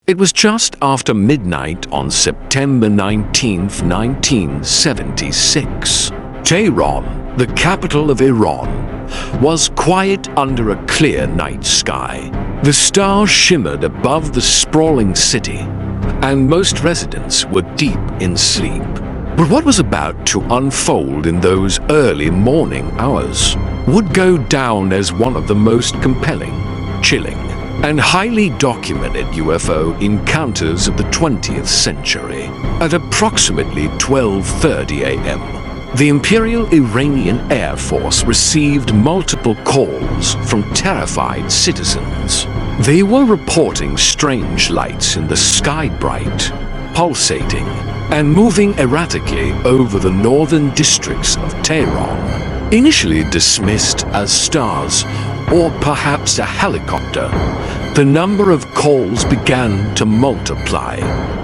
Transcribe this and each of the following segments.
It was just after midnight on September 19, 1976. Tehran, the capital of Iran, was quiet under a clear night sky. The stars shimmered above the sprawling city, and most residents were deep in sleep. But what was about to unfold in those early morning hours would go down as one of the most compelling, chilling, and highly documented UFO encounters of the 20th century. At approximately 12:30 a.m., the Imperial Iranian Air Force received multiple calls from terrified citizens. They were reporting strange lights in the sky, bright, pulsating, and moving erratically over the northern districts of Tehran. Initially dismissed as stars or perhaps a helicopter, the number of calls began to multiply.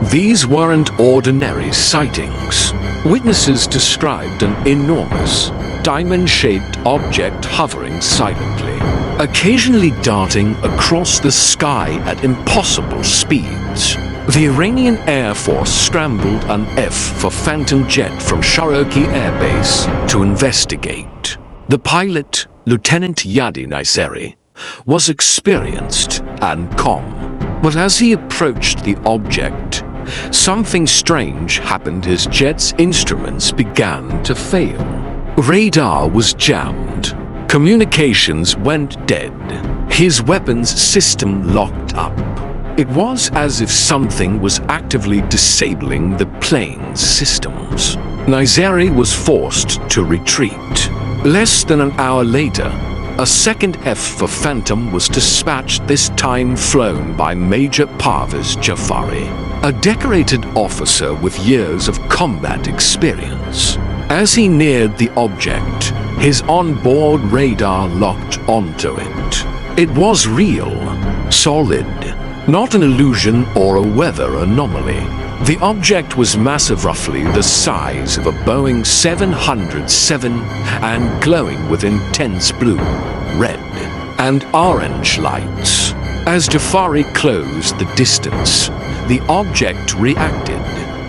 These weren't ordinary sightings. Witnesses described an enormous, diamond-shaped object hovering silently, occasionally darting across the sky at impossible speeds. The Iranian Air Force scrambled an F for Phantom jet from Cherokee Air Base to investigate. The pilot, Lieutenant Yadi Naiseri, was experienced and calm. But as he approached the object, something strange happened. His jet's instruments began to fail. Radar was jammed. Communications went dead. His weapons system locked up. It was as if something was actively disabling the plane's systems. Naiseri was forced to retreat. Less than an hour later, a second F for Phantom was dispatched, this time flown by Major Parvez Jafari, a decorated officer with years of combat experience. As he neared the object, his onboard radar locked onto it. It was real, solid, not an illusion or a weather anomaly. The object was massive, roughly the size of a Boeing 707, and glowing with intense blue, red, and orange lights. As Jafari closed the distance, the object reacted.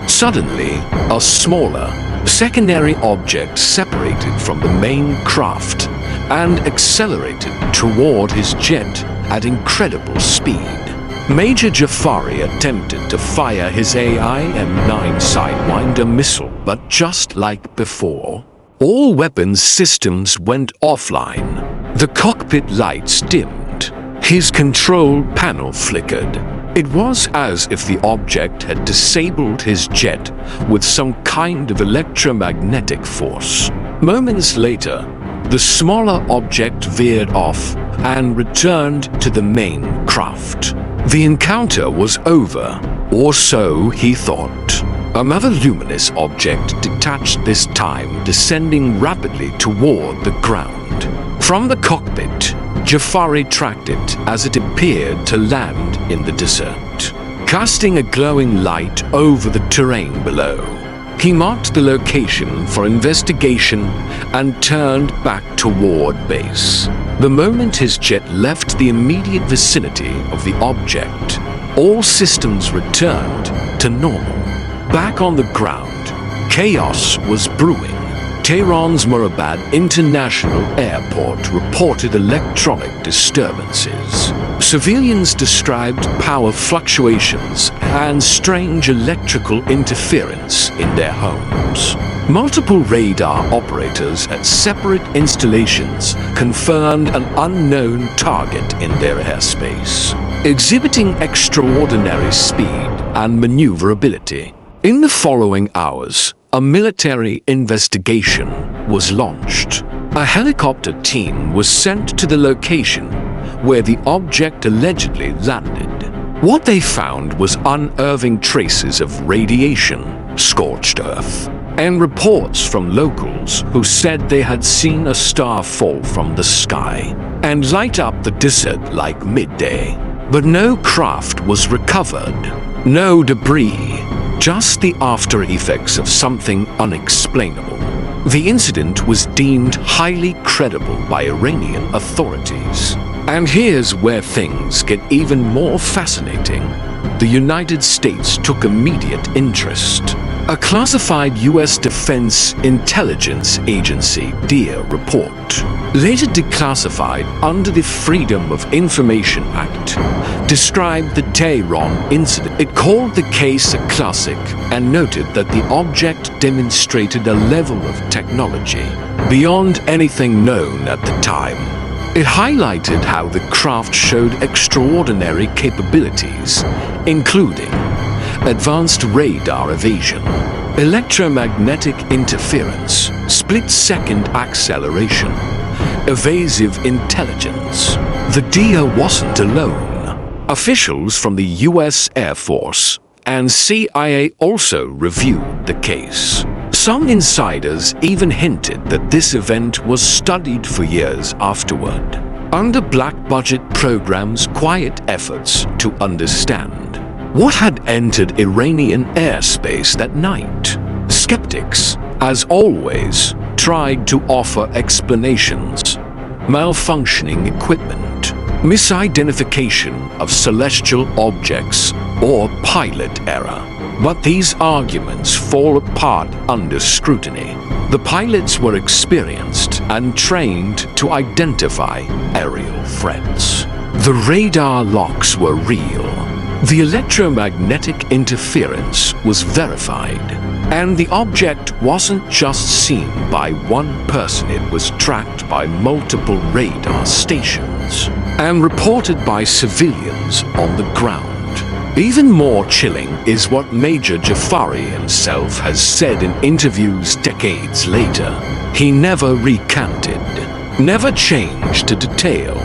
Suddenly, a smaller, secondary object separated from the main craft and accelerated toward his jet at incredible speed. Major Jafari attempted to fire his AIM-9 Sidewinder missile, but just like before, all weapons systems went offline. The cockpit lights dimmed. His control panel flickered. It was as if the object had disabled his jet with some kind of electromagnetic force. Moments later, the smaller object veered off and returned to the main craft. The encounter was over, or so he thought. Another luminous object detached, this time descending rapidly toward the ground. From the cockpit, Jafari tracked it as it appeared to land in the desert, casting a glowing light over the terrain below. He marked the location for investigation and turned back toward base. The moment his jet left the immediate vicinity of the object, all systems returned to normal. Back on the ground, chaos was brewing. Tehran's Murabad International Airport reported electronic disturbances. Civilians described power fluctuations and strange electrical interference in their homes. Multiple radar operators at separate installations confirmed an unknown target in their airspace, exhibiting extraordinary speed and maneuverability. In the following hours, a military investigation was launched. A helicopter team was sent to the location where the object allegedly landed. What they found was unerring traces of radiation, scorched earth, and reports from locals who said they had seen a star fall from the sky and light up the desert like midday. But no craft was recovered, no debris, just the after effects of something unexplainable. The incident was deemed highly credible by Iranian authorities. And here's where things get even more fascinating. the United States took immediate interest. A classified U.S. Defense Intelligence Agency (DIA) report, later declassified under the Freedom of Information Act, described the Tehran incident. It called the case a classic and noted that the object demonstrated a level of technology beyond anything known at the time. It highlighted how the craft showed extraordinary capabilities, including advanced radar evasion, electromagnetic interference, split-second acceleration, evasive intelligence. The DIA wasn't alone. Officials from the U.S. Air Force and CIA also reviewed the case. Some insiders even hinted that this event was studied for years afterward, under black-budget programs' quiet efforts to understand what had entered Iranian airspace that night. Skeptics, as always, tried to offer explanations: malfunctioning equipment, misidentification of celestial objects, or pilot error. But these arguments fall apart under scrutiny. The pilots were experienced and trained to identify aerial threats. The radar locks were real. The electromagnetic interference was verified. And the object wasn't just seen by one person, it was tracked by multiple radar stations and reported by civilians on the ground. Even more chilling is what Major Jafari himself has said in interviews decades later. He never recanted, never changed a detail.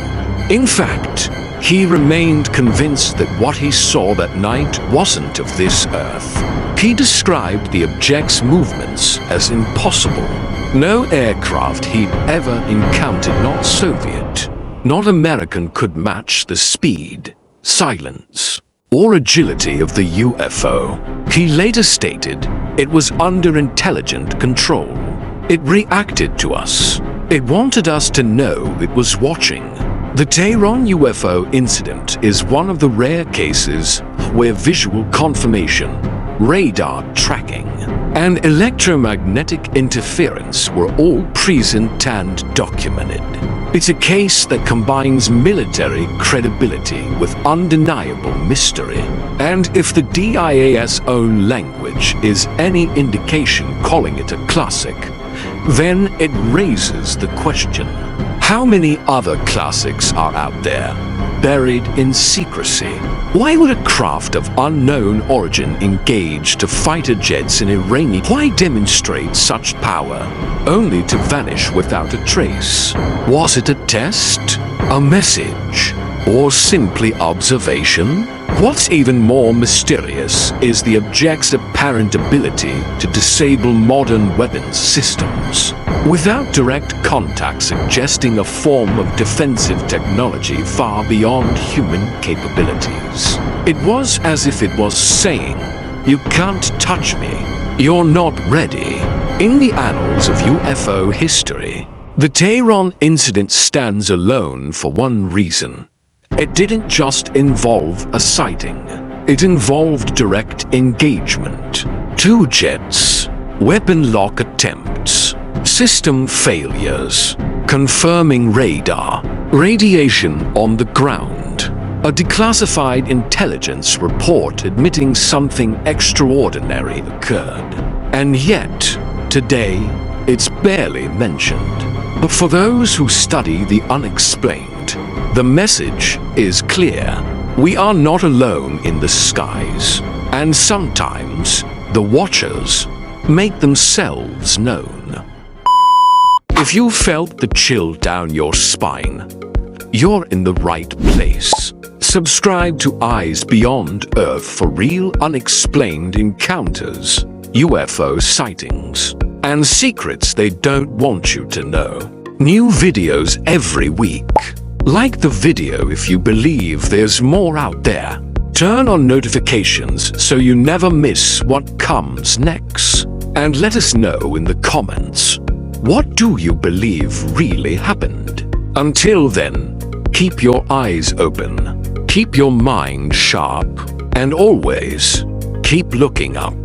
In fact, he remained convinced that what he saw that night wasn't of this earth. He described the object's movements as impossible. No aircraft he'd ever encountered, not Soviet, not American, could match the speed, silence, or agility of the UFO. He later stated it was under intelligent control. It reacted to us. It wanted us to know it was watching. The Tehran UFO incident is one of the rare cases where visual confirmation, radar tracking, and electromagnetic interference were all present and documented. It's a case that combines military credibility with undeniable mystery. And if the DIA's own language is any indication, calling it a classic, then it raises the question: how many other classics are out there, buried in secrecy? Why would a craft of unknown origin engage to fighter jets in Iran? Why demonstrate such power, only to vanish without a trace? Was it a test, a message, or simply observation? What's even more mysterious is the object's apparent ability to disable modern weapons systems without direct contact, suggesting a form of defensive technology far beyond human capabilities. It was as if it was saying, "You can't touch me. You're not ready." In the annals of UFO history, the Tehran incident stands alone for one reason. It didn't just involve a sighting. It involved direct engagement. 2 jets, weapon lock attempts, system failures, confirming radar, radiation on the ground, a declassified intelligence report admitting something extraordinary occurred. And yet, today, it's barely mentioned. But for those who study the unexplained, the message is clear. We are not alone in the skies, and sometimes the watchers make themselves known. If you felt the chill down your spine, you're in the right place. Subscribe to Eyes Beyond Earth for real unexplained encounters, UFO sightings, and secrets they don't want you to know. New videos every week. Like the video if you believe there's more out there. Turn on notifications so you never miss what comes next. And let us know in the comments, what do you believe really happened? Until then, keep your eyes open, keep your mind sharp, And always keep looking up.